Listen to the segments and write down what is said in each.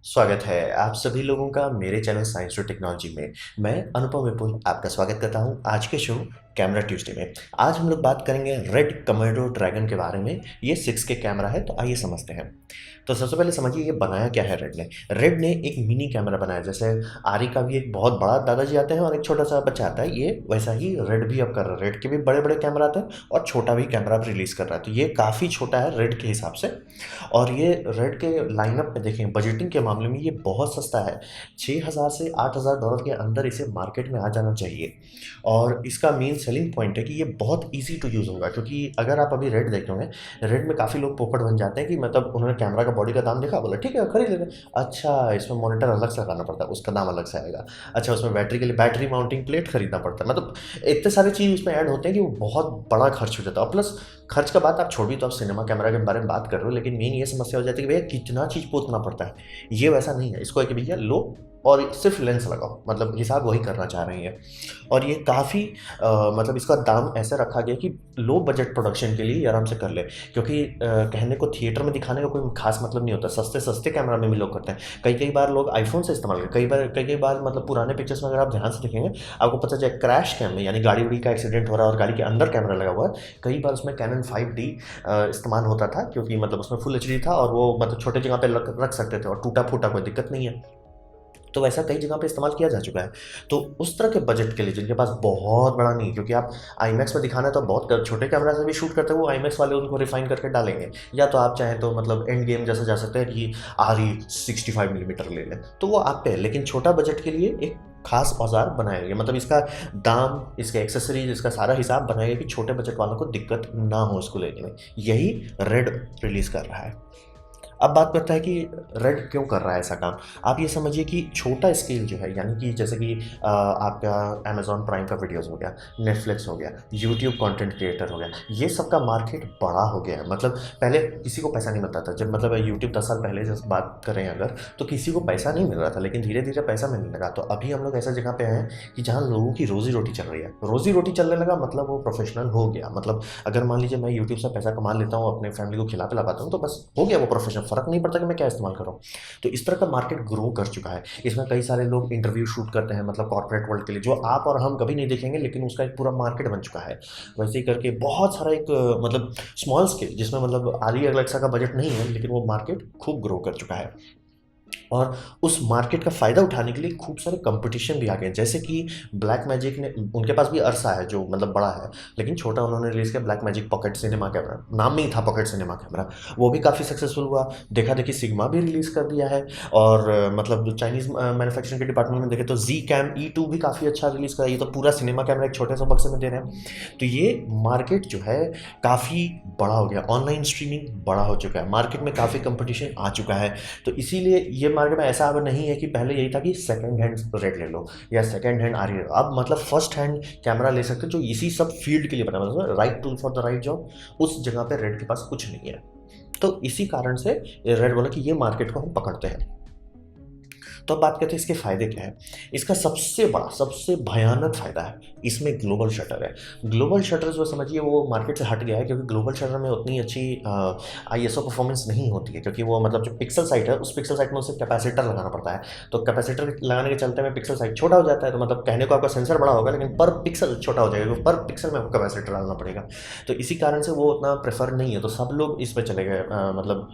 स्वागत है आप सभी लोगों का मेरे चैनल साइंस टू टेक्नोलॉजी में। मैं अनुपम विपुल आपका स्वागत करता हूं आज के शो कैमरा ट्यूसडे में। आज हम लोग बात करेंगे रेड कमोडो ड्रैगन के बारे में। ये 6K कैमरा है, तो आइए समझते हैं। तो सबसे पहले समझिए ये बनाया क्या है रेड ने एक मिनी कैमरा बनाया। जैसे आरी का भी एक बहुत बड़ा दादाजी आते हैं और एक छोटा सा बच्चा आता है, ये वैसा ही रेड भी अब कर रहा है। रेड के भी बड़े बड़े कैमरा आते हैं और छोटा भी कैमरा रिलीज़ कर रहा है, तो ये काफ़ी छोटा है रेड के हिसाब से। और ये रेड के लाइनअप में देखें, बजटिंग के मामले में ये बहुत सस्ता है। 6,000 से 8,000 डॉलर के अंदर इसे मार्केट में आ जाना चाहिए। और इसका मेन सेलिंग पॉइंट है कि ये बहुत ईजी टू यूज़ होगा, क्योंकि अगर आप अभी रेड देख रहे होंगे, रेड में काफ़ी लोग पोपट बन जाते हैं कि मतलब उन्होंने कैमरा का बॉडी का दाम देखा, बोला ठीक है खरीद लेते। अच्छा, इसमें मॉनिटर अलग से लगाना पड़ता है, उसका दाम अलग से आएगा। अच्छा, उसमें बैटरी के लिए बैटरी माउंटिंग प्लेट खरीदना पड़ता है। मतलब इतने सारे चीज़ उसमें ऐड होते हैं कि वो बहुत बड़ा खर्च हो जाता है। और प्लस खर्च का बात आप छोड़ भी, तो आप सिनेमा कैमरा के बारे में बात कर रहे हो, लेकिन मेन ये समस्या हो जाती है कि भैया कितना चीज़ पोतना पड़ता है। ये वैसा नहीं है, इसको है कि भैया लो और सिर्फ लेंस लगाओ, मतलब हिसाब वही करना चाह रही है। और ये काफ़ी मतलब इसका दाम ऐसे रखा गया कि लो बजट प्रोडक्शन के लिए ये आराम से कर ले। क्योंकि कहने को थिएटर में दिखाने का कोई खास मतलब नहीं होता, सस्ते सस्ते कैमरा में भी लोग करते हैं। कई कई बार लोग आईफोन से इस्तेमाल करते हैं। कई बार मतलब पुराने पिक्चर्स में अगर आप ध्यान से देखेंगे, आपको पता चले क्रैश कैम में, यानी गाड़ी उड़ी का एक्सीडेंट हो रहा है और गाड़ी के अंदर कैमरा लगा हुआ है, कई बार उसमें कैनन 5D इस्तेमाल होता था, क्योंकि मतलब उसमें फुल एचडी था और वो मतलब छोटे जगह पे रख सकते थे और टूटा फूटा कोई दिक्कत नहीं है। तो वैसा कई जगह पे इस्तेमाल किया जा चुका है। तो उस तरह के बजट के लिए जिनके पास बहुत बड़ा नहीं, क्योंकि आप आईमैक्स में दिखाना है तो बहुत छोटे कैमरा से भी शूट करते हैं, वो आईमैक्स वाले उनको रिफाइन करके डालेंगे। या तो आप चाहें तो मतलब एंड गेम जैसे जा सकते हैं कि RE 65mm ले लें, तो वो आप पे है। लेकिन छोटा बजट के लिए एक खास औजार बनाएंगे, मतलब इसका दाम, इसके एक्सेसरीज, इसका सारा हिसाब बनाएंगे कि छोटे बजट वालों को दिक्कत ना हो इसको लेने में। यही रेड रिलीज कर रहा है। अब बात करता है कि रेड क्यों कर रहा है ऐसा काम। आप ये समझिए कि छोटा स्केल जो है, यानी कि जैसे कि आपका अमेजॉन प्राइम का वीडियोस हो गया, नेटफ्लिक्स हो गया, यूट्यूब कंटेंट क्रिएटर हो गया, ये सब का मार्केट बड़ा हो गया है। मतलब पहले किसी को पैसा नहीं मिलता था, जब मतलब यूट्यूब 10 साल पहले जब बात करें अगर, तो किसी को पैसा नहीं मिल रहा था, लेकिन धीरे धीरे पैसा मिलने लगा। तो अभी हम लोग ऐसा जगह पे हैं कि जहाँ लोगों की रोजी रोटी चल रही है। रोजी रोटी चलने लगा मतलब वो प्रोफेशनल हो गया। मतलब अगर मान लीजिए मैं यूट्यूब से पैसा कमा लेता हूँ, अपने फैमिली को खिला पिला पाता हूँ, तो बस हो गया वो प्रोफेशनल, फर्क नहीं पड़ता कि मैं क्या इस्तेमाल कर रहा हूँ। तो इस तरह का मार्केट ग्रो कर चुका है। इसमें कई सारे लोग इंटरव्यू शूट करते हैं, मतलब कॉर्पोरेट वर्ल्ड के लिए, जो आप और हम कभी नहीं देखेंगे, लेकिन उसका एक पूरा मार्केट बन चुका है। वैसे ही करके बहुत सारा एक मतलब स्मॉल स्केल, जिसमें मतलब आली अलेक्सा का बजट नहीं है, लेकिन वो मार्केट खूब ग्रो कर चुका है। और उस मार्केट का फ़ायदा उठाने के लिए खूब सारे कंपटीशन भी आ गए हैं। जैसे कि ब्लैक मैजिक ने, उनके पास भी अरसा है जो मतलब बड़ा है, लेकिन छोटा उन्होंने रिलीज़ किया black magic pocket cinema camera, नाम में ही था पॉकेट सिनेमा कैमरा। वो भी काफ़ी सक्सेसफुल हुआ। देखा देखी सिग्मा भी रिलीज़ कर दिया है। और मतलब जो चाइनीज़ मैन्युफैक्चरिंग के डिपार्टमेंट में देखें तो जी कैम E2 भी काफ़ी अच्छा रिलीज़ करा। ये तो पूरा सिनेमा कैमरा एक छोटे से बक्से में दे रहे हैं। तो ये मार्केट जो है काफ़ी बड़ा हो गया। ऑनलाइन स्ट्रीमिंग बड़ा हो चुका है, मार्केट में काफ़ी कंपटीशन आ चुका है। तो इसीलिए ये मार्केट में ऐसा अब नहीं है कि पहले यही था कि सेकंड हैंड रेड ले लो या सेकंड हैंड आरी ले लो। अब मतलब फर्स्ट हैंड कैमरा ले सकते हो, जो इसी सब फील्ड के लिए बना, मतलब right tool for the right job. उस जगह पे रेड के पास कुछ नहीं है। तो इसी कारण से रेड बोला कि ये मार्केट को हम पकड़ते हैं। तो अब बात करते हैं इसके फ़ायदे क्या है। इसका सबसे बड़ा, सबसे भयानक फ़ायदा है, इसमें ग्लोबल शटर है। ग्लोबल शटर जो समझिए वो मार्केट से हट गया है, क्योंकि ग्लोबल शटर में उतनी अच्छी ISO परफॉर्मेंस नहीं होती है, क्योंकि वो मतलब जो पिक्सल साइट है, उस पिक्सल साइट में उसे कैपेसिटर लगाना पड़ता है। तो कैपेसिटर लगाने के चलते में पिक्सल साइट छोटा हो जाता है। तो मतलब कहने को आपका सेंसर बड़ा होगा, लेकिन पर पिक्सल छोटा हो जाएगा, पर पिक्सल में आपको कैपेसिटर डालना पड़ेगा। तो इसी कारण से वो उतना प्रेफर नहीं है। तो सब लोग इस पे चले गए, मतलब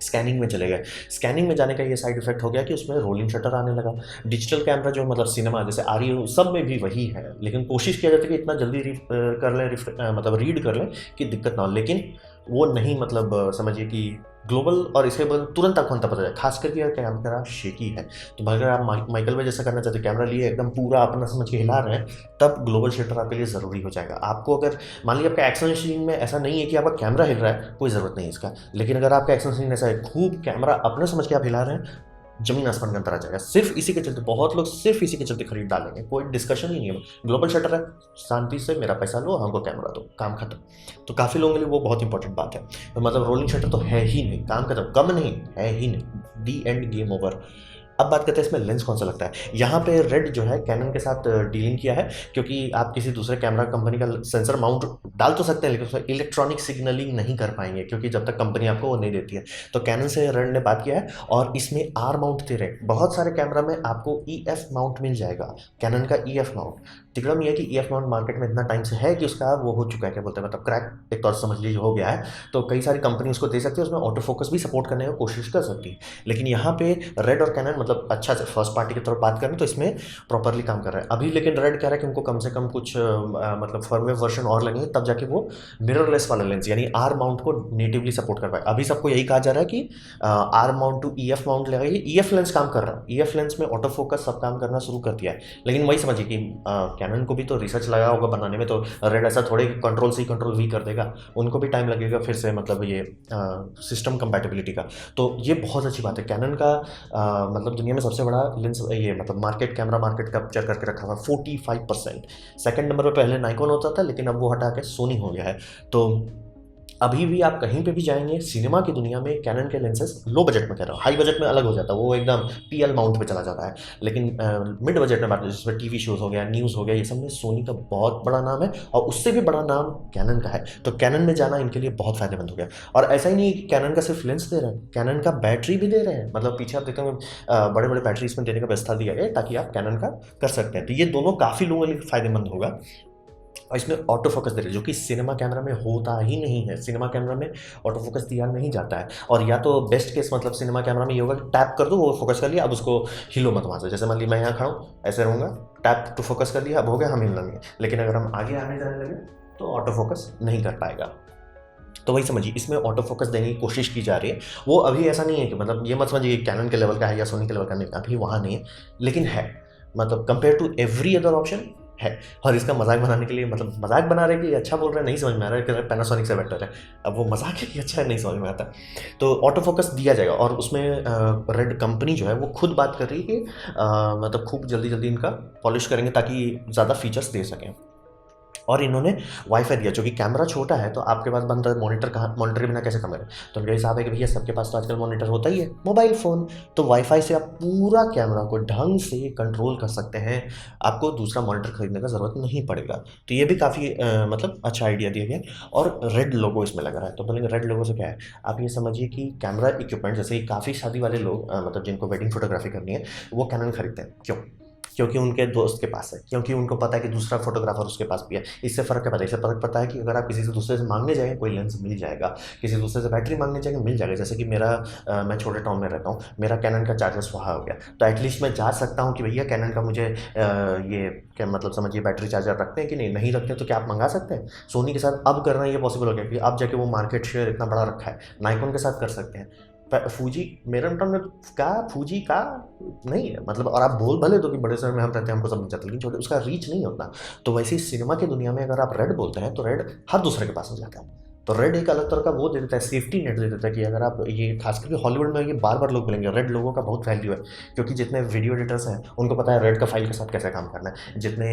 स्कैनिंग में चले गए। स्कैनिंग में जाने का ये साइड इफेक्ट हो गया कि उसमें रोलिंग शटर आने लगा। डिजिटल कैमरा जो मतलब सिनेमा जैसे RE सब में भी वही है, लेकिन कोशिश किया जाता है कि इतना जल्दी कर लें, मतलब रीड कर लें कि दिक्कत ना हो। लेकिन वो नहीं, मतलब समझिए कि ग्लोबल और इसके बाद तुरंत आपको अंतर पता चला, खास करके अगर कैमरा शेकी है। तो अगर आप माइकल में जैसा करना चाहते हैं, कैमरा लिए एकदम पूरा अपना समझ के हिला रहे हैं, तब ग्लोबल शटर आपके लिए ज़रूरी हो जाएगा। आपको अगर मान लीजिए आपका एक्शन सीन में ऐसा नहीं है कि आपका कैमरा हिल रहा है, कोई ज़रूरत नहीं है इसका। लेकिन अगर आपका एक्शन सीन ऐसा है, खूब कैमरा अपना समझ के आप हिला रहे हैं, जमीन आसमान का अंतर आ जाएगा। सिर्फ इसी के चलते बहुत लोग सिर्फ इसी के चलते खरीद डालेंगे, कोई डिस्कशन ही नहीं है। ग्लोबल शटर है, शांति से मेरा पैसा लो, हमको कैमरा दो, काम खत्म। तो काफ़ी लोगों के लिए वो बहुत इंपॉर्टेंट बात है। तो मतलब रोलिंग शटर तो है ही नहीं, काम खत्म, कम नहीं है ही नहीं, दी एंड गेम ओवर। अब बात करते हैं इसमें लेंस कौन सा लगता है। यहाँ पे रेड जो है कैनन के साथ डीलिंग किया है, क्योंकि आप किसी दूसरे कैमरा कंपनी का सेंसर माउंट डाल तो सकते हैं लेकिन उसमें इलेक्ट्रॉनिक सिग्नलिंग नहीं कर पाएंगे, क्योंकि जब तक कंपनी आपको वो नहीं देती है। तो कैनन से रेड ने बात किया है और इसमें आर माउंट दे रहे हैं। बहुत सारे कैमरा में आपको ई एफ माउंट मिल जाएगा, कैनन का ई एफ माउंट। तिकड़म ये है कि ई एफ माउंट मार्केट में इतना टाइम से है कि उसका वो हो चुका है, क्या बोलते हैं, मतलब क्रैक एक तौर से समझ लीजिए हो गया है। तो कई सारी कंपनी उसको दे सकती है, उसमें ऑटो फोकस भी सपोर्ट करने की कोशिश कर सकती है। लेकिन यहाँ पे रेड और कैनन मतलब अच्छा से फर्स्ट पार्टी की तरफ बात करें तो इसमें प्रॉपरली काम कर रहा है अभी। लेकिन रेड कह रहा है कि उनको कम से कम कुछ मतलब फर्मवेयर वर्जन और लगेंगे, तब जाके वो मिररलेस वाला लेंस यानी आर माउंट को नेटिवली सपोर्ट कर पाए। अभी सबको यही कहा जा रहा है कि R mount to E F mount लगाइए। ई एफ लेंस काम कर रहा है, ई एफ लेंस में ऑटो फोकस सब काम करना शुरू कर दिया है। लेकिन वही समझिए कि कैनन को भी तो रिसर्च लगा होगा बनाने में, तो रेड ऐसा थोड़े कंट्रोल सी कंट्रोल वी कर देगा, उनको भी टाइम लगेगा फिर से, मतलब ये सिस्टम कंपैटिबिलिटी का। तो ये बहुत अच्छी बात है। कैनन का मतलब दुनिया में सबसे बड़ा लेंस ये मतलब मार्केट कैमरा मार्केट कैप्चर करके रखा हुआ 45%। सेकंड नंबर पर पहले नाइकॉन होता था, लेकिन अब वो हटा के सोनी हो गया है। तो अभी भी आप कहीं पे भी जाएंगे सिनेमा की दुनिया में कैनन के लेंसेज, लो बजट में कह रहा हूँ, हाई बजट में अलग हो जाता है, वो एकदम पीएल माउंट पे चला जाता है। लेकिन मिड बजट में बात करें जिसमें टीवी शोज हो गया, न्यूज़ हो गया, ये सब में सोनी का बहुत बड़ा नाम है और उससे भी बड़ा नाम कैनन का है। तो कैनन में जाना इनके लिए बहुत फायदेमंद हो गया। और ऐसा ही नहीं है कि कैनन का सिर्फ लेंस दे रहे हैं, कैनन का बैटरी भी दे रहे हैं। मतलब पीछे आप देखते होंगे बड़े बड़े बैटरी इसमें देने का व्यवस्था दिया गया है ताकि आप कैनन का कर सकते हैं। तो ये दोनों काफ़ी लोगों के लिए फायदेमंद होगा। और इसमें ऑटो फोकस दे रहे हैं, जो कि सिनेमा कैमरा में होता ही नहीं है। सिनेमा कैमरा में ऑटो फोकस दिया नहीं जाता है। और या तो बेस्ट केस मतलब सिनेमा कैमरा में ये होगा कि टैप कर दो, वो फोकस कर लिया, अब उसको हिलो मत वहाँ से। जैसे मान ली मैं यहाँ खड़ा हूँ, ऐसे रहूँगा, टैप टू फोकस कर लिया, अब हो गया, हम हिलना नहीं है। लेकिन अगर हम आगे आने जाने लगे तो ऑटो फोकस नहीं कर पाएगा। तो वही समझिए इसमें ऑटो फोकस देने की कोशिश की जा रही है। वो अभी ऐसा नहीं है कि मतलब ये मत समझिए कैनन के लेवल का है या सोनी के लेवल का नहीं, अभी वहाँ नहीं है, लेकिन है। मतलब compare to every other option है। और इसका मजाक बनाने के लिए, मतलब मजाक बना रहे कि अच्छा बोल रहे हैं, नहीं समझ में आ रहा है कि पैनासोनिक से बेटर है। अब वो मजाक है कि अच्छा है, नहीं समझ में आता। तो ऑटो फोकस दिया जाएगा और उसमें रेड कंपनी जो है वो खुद बात कर रही है कि मतलब खूब जल्दी जल्दी इनका पॉलिश करेंगे ताकि ज़्यादा फीचर्स दे सकें। और इन्होंने वाईफाई दिया, जो कि कैमरा छोटा है तो आपके पास बनता है मॉनिटर, कहाँ मॉनिटर के बिना कैसे काम करें। तो मेरे हिसाब है कि भैया सबके पास तो आजकल मॉनिटर होता ही है, मोबाइल फ़ोन। तो वाईफाई से आप पूरा कैमरा को ढंग से कंट्रोल कर सकते हैं, आपको दूसरा मॉनिटर खरीदने का ज़रूरत नहीं पड़ेगा। तो ये भी काफ़ी मतलब अच्छा आइडिया दिया गया। और रेड लोगो इसमें लग रहा है। तो बोलेंगे रेड लोगो से क्या है, आप ये समझिए कि कैमरा इक्विपमेंट, जैसे काफ़ी शादी वाले लोग मतलब जिनको वेडिंग फोटोग्राफी करनी है वो कैनन खरीदते हैं। क्यों? क्योंकि उनके दोस्त के पास है, क्योंकि उनको पता है कि दूसरा फोटोग्राफर उसके पास भी है। इससे फ़र्क क्या पड़ता है, इससे फ़र्क पड़ता है कि अगर आप किसी से दूसरे से मांगने जाएंगे कोई लेंस मिल जाएगा, किसी दूसरे से बैटरी मांगने जाएंगे मिल जाएगा। जैसे कि मेरा मैं छोटे टाउन में रहता हूँ, मेरा कैनन का चार्जर स्वाहा हो गया, तो एटलीस्ट मैं जा सकता हूँ कि भैया कैनन का मुझे ये क्या मतलब समझिए बैटरी चार्जर रखते हैं कि नहीं, नहीं रखते हैं तो क्या आप मंगा सकते हैं। सोनी के साथ अब करना ये पॉसिबल हो गया कि अब जाके वो मार्केट शेयर इतना बड़ा रखा है, नाइकॉन के साथ कर सकते हैं। फूजी मेरे टाउन में का फूजी का नहीं है मतलब। और आप बोल भले तो कि बड़े शहर में हम रहते हैं हमको सब मिल जाता है, लेकिन छोटे उसका रीच नहीं होता। तो वैसे ही सिनेमा की दुनिया में अगर आप रेड बोलते हैं तो रेड हर दूसरे के पास हो जाता है। तो रेड एक अलग तरह का वो दे देता है, सेफ्टी नेट दे देता है कि अगर आप ये खास करके हॉलीवुड में ये बार बार लोग बोलेंगे रेड लोगों का बहुत वैल्यू है, क्योंकि जितने वीडियो एडिटर्स हैं उनको पता है रेड का फाइल के साथ कैसे काम करना है। जितने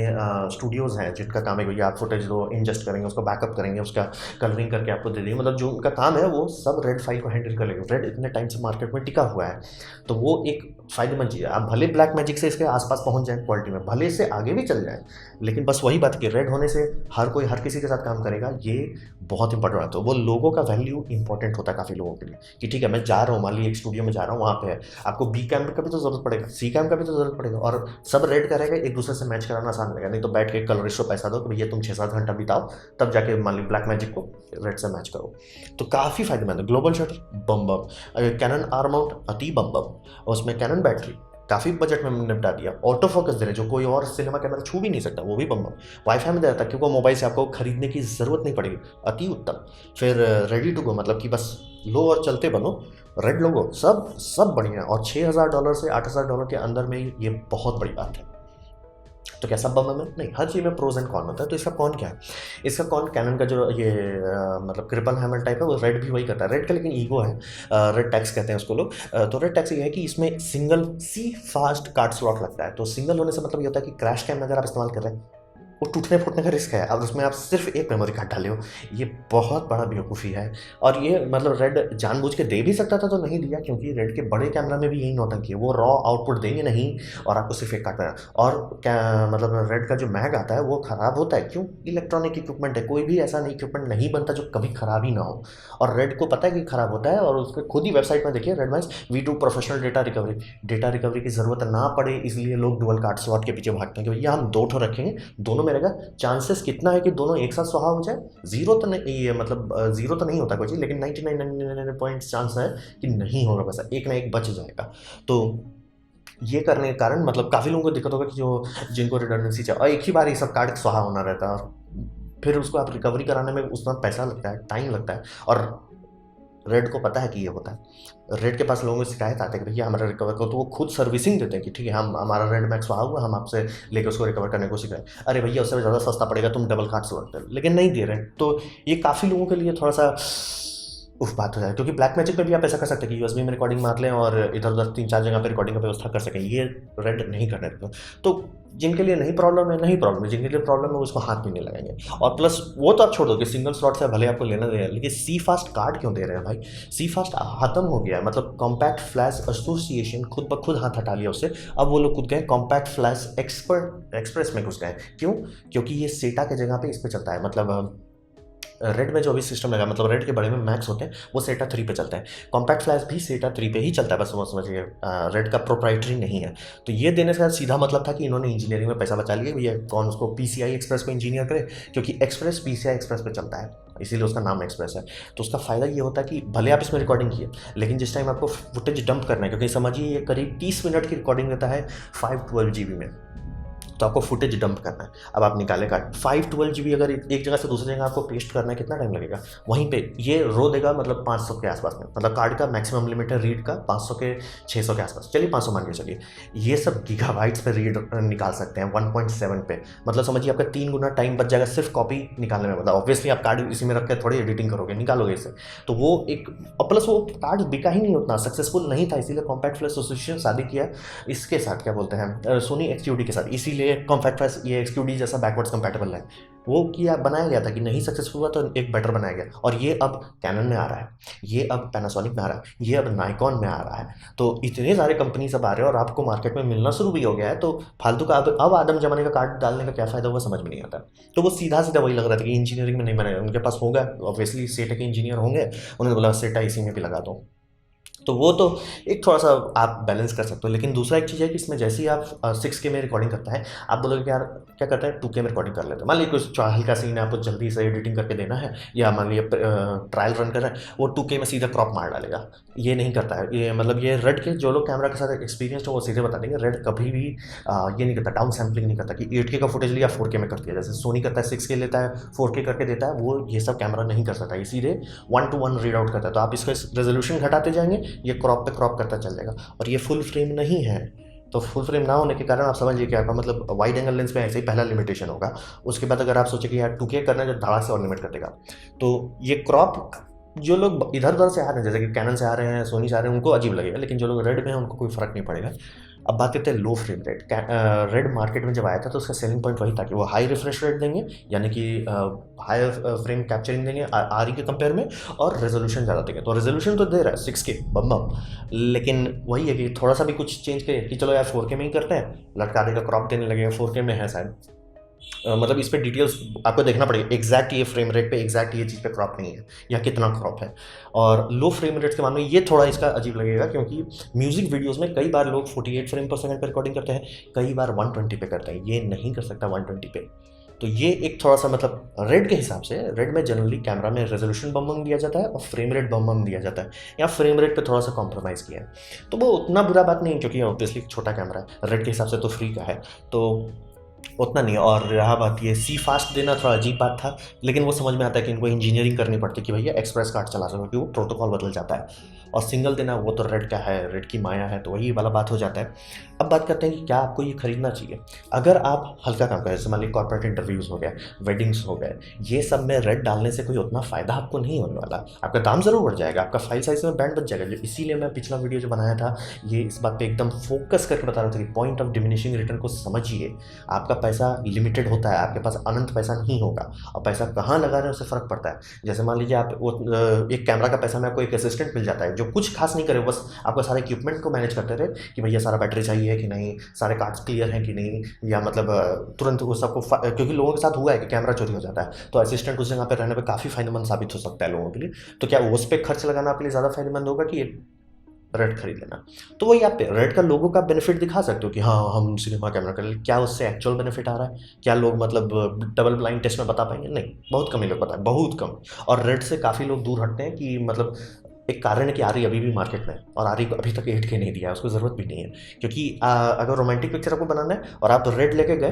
स्टूडियोज़ हैं जिनका काम है भैया आप फुटेज दो, इंजेस्ट करेंगे, उसको बैकअप करेंगे, उसका कलरिंग करके आपको दे देंगे, मतलब जो उनका काम है वो सब रेड फाइल को हैंडल कर लेंगे। रेड इतने टाइम से मार्केट में टिका हुआ है, तो वो एक फायदेमंद चीज़ है। आप भले ब्लैक मैजिक से इसके आसपास पहुंच जाएं क्वालिटी में, भले से आगे भी चल जाएं, लेकिन बस वही बात कि रेड होने से हर कोई हर किसी के साथ काम करेगा, ये बहुत इंपॉर्टेंट होता है। वो लोगों का वैल्यू इंपॉर्टेंट होता है काफ़ी लोगों के लिए कि ठीक है मैं जा रहा हूँ, मान ली एक स्टूडियो में जा रहा हूँ, वहाँ पे है, आपको बी कैम का भी तो जरूरत पड़ेगा, सी कैम का भी तो जरूरत पड़ेगा, और सब रेड का रहेगा, एक दूसरे से मैच कराना आसान रहेगा। नहीं तो बैठ के कलरिस्ट को पैसा दो कि भैया तुम 6-7 घंटा बिताओ, तब जाके मान ली ब्लैक मैजिक को रेड से मैच करो। तो काफ़ी फायदेमंद है। Global shutter bomb bomb, cannon are mount अति बम बम, और उसमें कैनन बैटरी काफ़ी बजट में निपटा दिया। ऑटो फोकस दे रहे जो कोई और सिनेमा कैमरा छू भी नहीं सकता, वो भी बम बम। वाईफाई में दे रहा था क्योंकि मोबाइल से आपको खरीदने की ज़रूरत नहीं पड़ेगी, अति उत्तम। फिर रेडी टू गो, मतलब कि बस लो और चलते बनो, रेड लोगो, सब सब बढ़िया। और $6,000 से $8,000 के अंदर में ये बहुत बड़ी बात है। तो क्या सब बम है? नहीं, हर चीज़ में प्रोज एंड कॉन होता है। तो इसका कॉन क्या है? इसका कॉन कैनन का जो ये मतलब ट्रिपल हैमर टाइप है वो रेड भी वही करता है। रेड का लेकिन ईगो है, रेड टैक्स कहते हैं उसको लोग। तो रेड टैक्स ये है कि इसमें single C fast card slot लगता है। तो सिंगल होने से मतलब ये होता है कि क्रैश कैम अगर आप इस्तेमाल कर रहे हैं वो टूटने फूटने का रिस्क है। अब उसमें आप सिर्फ एक मेमोरी कार्ड डाले हो, ये बहुत बड़ा बेवकूफ़ी है। और ये मतलब रेड जानबूझ के दे भी सकता था तो नहीं दिया, क्योंकि रेड के बड़े कैमरा में भी यही नौटंकी है, वो रॉ आउटपुट देंगे नहीं और आपको सिर्फ एक कार्ड देना। और क्या मतलब रेड का जो मैग आता है वो ख़राब होता है, क्यों? इलेक्ट्रॉनिक इक्विपमेंट है, कोई भी ऐसा नहीं इक्विपमेंट नहीं बनता जो कभी ख़राब ही ना हो। और रेड को पता है कि ख़राब होता है, और उसके खुद ही वेबसाइट में देखिए, रेडमाइस V2 प्रोफेशनल डेटा रिकवरी की ज़रूरत ना पड़े, इसलिए लोग डुअल कार्ड स्लॉट के पीछे भागते हैं कि भैया हम 2 ठो रखेंगे, दोनों में रहेगा। चांसेस कितना है कि दोनों एक साथ स्वाहा हो जाए? ज़ीरो तो नहीं, ये मतलब ज़ीरो तो नहीं होता कोई चीज़, लेकिन 99 पॉइंट चांस है कि नहीं होगा, बस एक ना एक बच जाएगा। तो ये करने के कारण मतलब काफ़ी लोगों को दिक्कत होगा कि जो जिनको रिडंडेंसी चाहिए, और एक ही बार ये सब कार्ड स्वाहा होना रहता है, और फिर उसको आप रिकवरी कराने में उतना पैसा लगता है, टाइम लगता है। और रेड को पता है कि ये होता है। रेड के पास लोगों की शिकायत आती है कि भैया हमारा रिकवर करो, तो वो खुद सर्विसिंग देते हैं कि ठीक है, हम हमारा रेड मैक्स हुआ हुआ, हम आपसे लेकर उसको रिकवर करने की कोशिश करें। अरे भैया उससे ज़्यादा सस्ता पड़ेगा, तुम डबल कार्ड से वर्क करो, लेकिन नहीं दे रहे। तो ये काफ़ी लोगों के लिए थोड़ा सा उफ बात हो जाए, क्योंकि ब्लैक मैजिक में भी आप ऐसा कर सकते हैं कि यूएसबी में रिकॉर्डिंग मार लें और इधर उधर 3-4 जगह पे रिकॉर्डिंग का व्यवस्था कर सकें। ये रेड नहीं करने देते। तो जिनके लिए नहीं प्रॉब्लम है, नहीं प्रॉब्लम है, जिनके लिए प्रॉब्लम है वो उसको हाथ भी नहीं लगाएंगे। और प्लस वो तो आप छोड़ दो कि सिंगल स्लॉट से भले आपको लेना दे, लेकिन सी फास्ट कार्ड क्यों दे रहे हैं भाई? सी फास्ट खत्म हो गया है, मतलब कॉम्पैक्ट फ्लैश एसोसिएशन खुद ब खुद हाथ हटा लिया उससे। अब वो लोग खुद गए कॉम्पैक्ट फ्लैश एक्सप्रेस में घुस गए। क्यों? क्योंकि ये सेटा की जगह पे इस पे चलता है। मतलब रेड में जो भी सिस्टम लगा, मतलब रेड के बड़े में मैक्स होते हैं, वो सेटा 3 पे चलते हैं। कॉम्पैक्ट फ्लैश भी सेटा 3 पे ही चलता है, बस वो समझिए रेड का प्रोप्राइटरी नहीं है। तो ये देने से सीधा मतलब था कि इन्होंने इंजीनियरिंग में पैसा बचा लिया, ये कौन उसको पीसीआई एक्सप्रेस को इंजीनियर करे, क्योंकि एक्सप्रेस पीसीआई एक्सप्रेस पे चलता है, इसीलिए उसका नाम एक्सप्रेस है। तो उसका फ़ायदा ये होता है कि भले आप इसमें रिकॉर्डिंग किए, लेकिन जिस टाइम आपको फुटेज डंप करना है, क्योंकि समझिए ये करीब 30 मिनट की रिकॉर्डिंग देता है 512 GB में, तो आपको फुटेज डंप करना है। अब आप निकाले कार्ड 512 GB, अगर एक जगह से दूसरी जगह आपको पेस्ट करना है, कितना टाइम लगेगा? वहीं पे ये रो देगा, मतलब 500 के आसपास में, मतलब कार्ड का मैक्सिमम लिमिट है रीड का 500 के 600 के आसपास, चलिए 500 मान के चलिए। ये सब गीगाबाइट्स पे रीड निकाल सकते हैं 1.7 पे, मतलब समझिए आपका 3 गुना टाइम बच जाएगा सिर्फ कॉपी निकालने में। मतलब ऑब्वियसली आप कार्ड इसी में रख के थोड़ी एडिटिंग करोगे, निकालोगे इसे, तो वो एक, और प्लस वो कार्ड बिका ही नहीं, उतना सक्सेसफुल नहीं था, इसीलिए कॉम्पैक्ट फ्लैश एसोसिएशन शादी किया इसके साथ, क्या बोलते हैं, सोनी एक्सक्यूडी के साथ। इसीलिए कॉम्पैक्ट फ्लैश ये एक्सक्यूडी जैसा बैकवर्ड्स कंपैटिबल है, वो किया बनाया गया था कि नहीं सक्सेसफुल हुआ तो एक बेटर बनाया गया। और ये अब कैनन में आ रहा है, ये अब पैनासोनिक में आ रहा है, ये अब नाइकॉन में आ रहा है। तो इतने सारे कंपनी सब आ रहे हैं और आपको मार्केट में मिलना शुरू भी हो गया है, तो फालतू का अब आदम जमाने का कार्ड डालने का क्या फ़ायदा हुआ, समझ में नहीं आता। तो वो सीधा सीधा वही लग रहा था कि इंजीनियरिंग में नहीं बनाएगा, उनके पास होगा ऑब्वियसली, सेटा के इंजीनियर होंगे, उन्होंने बोला सेटा इसी में भी लगा दो। तो वो तो एक थोड़ा सा आप बैलेंस कर सकते हो। लेकिन दूसरा एक चीज़ है कि इसमें जैसे ही आप 6K में रिकॉर्डिंग करता है, आप बोलोगे कि यार क्या करता है 2K में रिकॉर्डिंग कर लेते हैं। मान लीजिए कुछ हल्का सीन है, आपको जल्दी से एडिटिंग करके देना है, या मान लीजिए ट्रायल रन कर रहा है, वो 2K में सीधा क्रॉप मार डालेगा। ये नहीं करता है, ये मतलब ये रेड के जो लोग कैमरा के साथ एक्सपीरियंस हो वो सीधे बता देंगे, रेड कभी भी ये नहीं करता, डाउन सैम्पलिंग नहीं करता कि 8K का फुटेज लिया 4K में कर दिया, जैसे सोनी करता है 6K लेता है 4K करके देता है, वो ये सब कैमरा नहीं कर सकता, इसीलिए 1:1 रीड आउट करता है। तो आप इसका रेजोल्यूशन घटाते जाएंगे, ये क्रॉप पे क्रॉप करता चल जाएगा। और ये फुल फ्रेम नहीं है, तो फुल फ्रेम ना होने के कारण आप समझिए कि आपका मतलब वाइड एंगल लेंस में ऐसे ही पहला लिमिटेशन होगा। उसके बाद अगर आप सोचे कि यार 2K करना है, जो धड़ा से और लिमिट कर देगा। तो ये क्रॉप जो लोग इधर उधर से आ रहे हैं, जैसे कि कैनन से आ रहे हैं, सोनी से आ रहे हैं, उनको अजीब लगेगा, लेकिन जो लोग रेड में हैं उनको कोई फर्क नहीं पड़ेगा। अब बात करते हैं low flame rate. Red market में जब आया था तो उसका सेलिंग पॉइंट वही था कि वो हाई रिफ्रेश रेट देंगे, यानी कि हाई फ्रेम कैप्चरिंग देंगे आर के कंपेयर में, और रेजोल्यूशन ज़्यादा देंगे। तो रेजोल्यूशन तो दे रहा है 6K बम बम, लेकिन वही है कि थोड़ा सा भी कुछ चेंज करिए कि चलो यार 4K में ही करते हैं, लटका देगा, क्रॉप देने लगेगा, 4K में है शायद। मतलब इस पे डिटेल्स आपको देखना पड़ेगा, एग्जैक्ट ये फ्रेम रेट पे एग्जैक्ट ये चीज़ पे क्रॉप नहीं है, या कितना क्रॉप है। और लो फ्रेम रेट के मामले में ये थोड़ा इसका अजीब लगेगा, क्योंकि म्यूजिक वीडियोस में कई बार लोग 48 फ्रेम पर सेकंड पे रिकॉर्डिंग करते हैं, कई बार 120 पे करते हैं, ये नहीं कर सकता 120 पे। तो ये एक थोड़ा सा मतलब रेड के हिसाब से, रेड में जनरली कैमरा में रेजोल्यूशन बम दिया जाता है और फ्रेम रेट बम दिया जाता है, या फ्रेम रेट पे थोड़ा सा कॉम्प्रोमाइज़ किया है। तो वो उतना बुरा बात नहीं है, क्योंकि ऑब्वियसली छोटा कैमरा है, रेड के हिसाब से तो फ्री का है, तो उतना नहीं है। और रहा बात ये सी फास्ट देना, थोड़ा अजीब बात था, लेकिन वो समझ में आता है कि इनको इंजीनियरिंग करनी पड़ती है कि भैया एक्सप्रेस कार्ड चला सको, क्योंकि वो प्रोटोकॉल बदल जाता है। और सिंगल देना वो तो रेड का है, रेड की माया है, तो वही वाला बात हो जाता है। अब बात करते हैं कि क्या आपको ये खरीदना चाहिए। अगर आप हल्का काम करें, जैसे मान लीजिए कॉर्पोरेट इंटरव्यूज़ हो गए, वेडिंग्स हो गए, ये सब में रेड डालने से कोई उतना फ़ायदा आपको नहीं होने वाला। आपका दाम ज़रूर बढ़ जाएगा, आपका फाइल साइज़ में बैंड बच जाएगा। जो इसीलिए मैं पिछला वीडियो जो बनाया था, ये इस बात पे एकदम फोकस करके बता रहा था कि पॉइंट ऑफ डिमिनिशिंग रिटर्न को समझिए। आपका पैसा लिमिटेड होता है, आपके पास अनंत पैसा नहीं होगा, और पैसा कहाँ लगा रहे हैं उससे फ़र्क पड़ता है। जैसे मान लीजिए आप एक कैमरा का पैसा में आपको एक असिस्टेंट मिल जाता है जो कुछ खास नहीं करे, बस आपका सारे इक्विपमेंट को मैनेज करते रहे कि भैया सारा बैटरी चाहिए है कि नहीं, सारे कार्ड्स क्लियर हैं कि नहीं, या मतलब तुरंत वो सबको क्योंकि लोगों के साथ हुआ है कि कैमरा चोरी हो जाता है, तो असिस्टेंट उस जगह पे रहने पे काफ़ी फायदेमंद साबित हो सकता है लोगों के लिए। तो क्या उस पर खर्च लगाना आपके लिए ज़्यादा फायदेमंद होगा कि रेड खरीद लेना? तो वही आप रेड का लोगों का बेनिफिट दिखा सकते हो कि हाँ हम सिनेमा कैमरा कर ले, क्या उससे एक्चुअल बेनिफिट आ रहा है? क्या लोग मतलब डबल ब्लाइंड टेस्ट में बता पाएंगे? नहीं, बहुत कम ही लोग बताएं, बहुत कम। और रेड से काफ़ी लोग दूर हटते हैं कि मतलब एक कारण है कि आरी अभी भी मार्केट में है, और आरी को अभी तक 8K नहीं दिया है, उसको ज़रूरत भी नहीं है। क्योंकि अगर रोमांटिक पिक्चर आपको बनाना है और आप रेड लेके गए,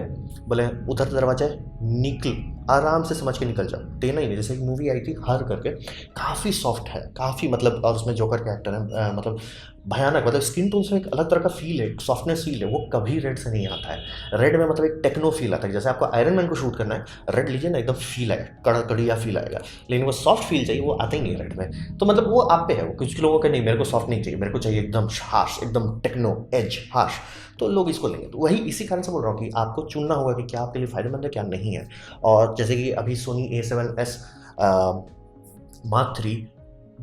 बोले उधर दरवाजा है, निकल आराम से समझ के निकल जाओ, देना ही नहीं। जैसे एक मूवी आई थी हर करके, काफ़ी सॉफ्ट है, काफ़ी मतलब, और उसमें जोकर के एक्टर है, मतलब भयानक, मतलब स्किन टोन से एक अलग तरह का फील है, एक सॉफ्टनेस फील है, वो कभी रेड से नहीं आता है। रेड में मतलब एक टेक्नो फील आता है। जैसे आपको आयरन मैन को शूट करना है, रेड लीजिए ना, एकदम फील आएगा, कड़कड़िया फील आएगा। लेकिन वो सॉफ्ट फील चाहिए, वो आता ही नहीं है रेड में। तो मतलब वो आप पे है, वो कुछ लोगों का नहीं, मेरे को सॉफ्ट नहीं चाहिए, मेरे को चाहिए एकदम हार्श, एकदम टेक्नो एज हार्श, तो लोग इसको लेंगे। तो वही इसी कारण से बोल रहा हूँ कि आपको चुनना होगा कि क्या आपके लिए फ़ायदेमंद है, क्या नहीं है। और जैसे कि अभी सोनी A7S Mark 3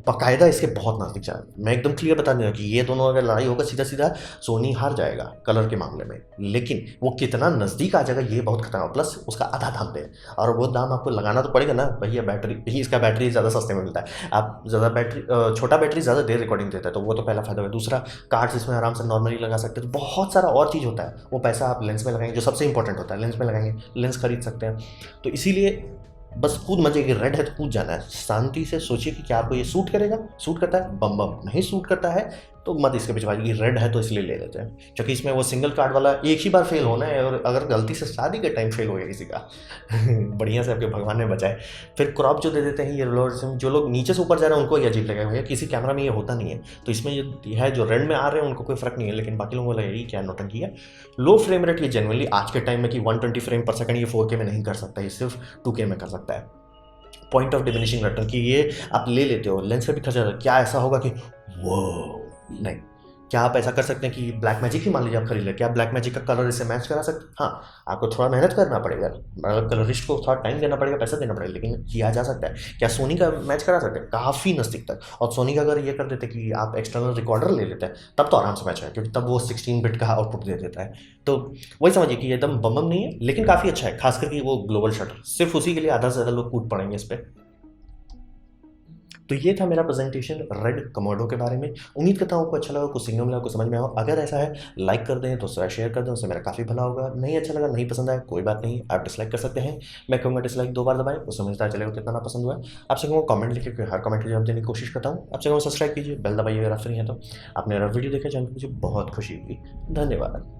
बाकायदा इसके बहुत नज़दीक जा रहा है। मैं एकदम क्लियर बता दूँ कि ये दोनों अगर लड़ाई होगा, सीधा सीधा सोनी हार जाएगा कलर के मामले में, लेकिन वो कितना नज़दीक आ जाएगा ये बहुत खतरनाक, प्लस उसका आधा दाम पे, और वो दाम आपको लगाना तो पड़ेगा ना भैया। बैटरी ही, इसका बैटरी ज़्यादा सस्ते में मिलता है, आप ज़्यादा बैटरी, छोटा बैटरी ज़्यादा देर रिकॉर्डिंग देता है, तो वो तो पहला फायदा है। दूसरा, कार्ड्स इसमें आराम से नॉर्मली लगा सकते हैं, तो बहुत सारा और चीज़ होता है। वो पैसा आप लेंस में लगाएंगे, जो सबसे इंपॉर्टेंट होता है, लेंस में लगाएंगे, लेंस खरीद सकते हैं। तो इसीलिए बस कूद मचे कि रेड है तो कूद जाना है। शांति से सोचिए कि क्या आपको ये सूट करेगा, सूट करता है बम बम, नहीं सूट करता है तो मत इसके पीछे भागी। रेड है तो इसलिए ले लेते हैं, क्योंकि इसमें वो सिंगल कार्ड वाला एक ही बार फेल होना है, और अगर गलती से शादी के टाइम फेल हो गया किसी का बढ़िया से आपके भगवान ने बचाए। फिर क्रॉप जो दे देते हैं ये लोग, जो लोग नीचे से ऊपर जा रहे हैं उनको ये अजीब लगेगा, भैया किसी कैमरा में ये होता नहीं है। तो इसमें ये है, जो रेड में आ रहे हैं उनको कोई फर्क नहीं है, लेकिन बाकी लोगों को लगेगा ये क्या नौटंकी है। लो फ्रेम रेट ये जनरली आज के टाइम में कि 120 फ्रेम पर सेकंड ये 4K में नहीं कर सकता, ये सिर्फ 2K में कर सकता है। पॉइंट ऑफ डिमिनिशिंग रिटर्न कि ये आप ले लेते हो, लेंस पे भी खर्चा, क्या ऐसा होगा कि वो नहीं। क्या आप ऐसा कर सकते हैं कि ब्लैक मैजिक ही मान लीजिए आप खरीद ले, क्या ब्लैक मैजिक का कलर इससे मैच करा सकते? हाँ, आपको थोड़ा मेहनत करना पड़ेगा, कलरिस्ट को थोड़ा टाइम देना पड़ेगा, पैसा देना पड़ेगा, लेकिन किया जा सकता है। क्या सोनी का मैच करा सकते हैं? काफ़ी नज़दीक तक। और सोनी का अगर ये कर देते कि आप एक्सटर्नल रिकॉर्डर ले लेते हैं, तब तो आराम से मैच है, क्योंकि तब वो 16 बिट का आउटपुट दे देता है। तो वही समझिए कि एकदम बम बम नहीं है, लेकिन काफ़ी अच्छा है, खास करके वो ग्लोबल शटर, सिर्फ उसी के लिए आधा से ज़्यादा लोग कूद पड़ेंगे इस पर। तो ये था मेरा प्रेजेंटेशन रेड कमोडो के बारे में। उम्मीद करता हूँ आपको अच्छा लगा, कुछ सीखने मिला, कुछ समझ में आया। अगर ऐसा है, लाइक कर दें, तो शेयर कर दें, उससे मेरा काफ़ी भला होगा। नहीं अच्छा लगा, नहीं पसंद आया, कोई बात नहीं, आप डिसलाइक कर सकते हैं। मैं कहूँगा डिसलाइक 2 बार दबाएं, उससे मुझे पता चलेगा कितना ना पसंद हुआ है। आपसे कहूँगा कमेंट लिखिए, हर कमेंट का जवाब देने की कोशिश करता हूँ। आपसे कहूँगा सब्सक्राइब कीजिए, बेल दबाइए अगर आप फ्री हैं तो। आपने मेरा वीडियो देखा, चैनल मुझे बहुत खुशी हुई। धन्यवाद।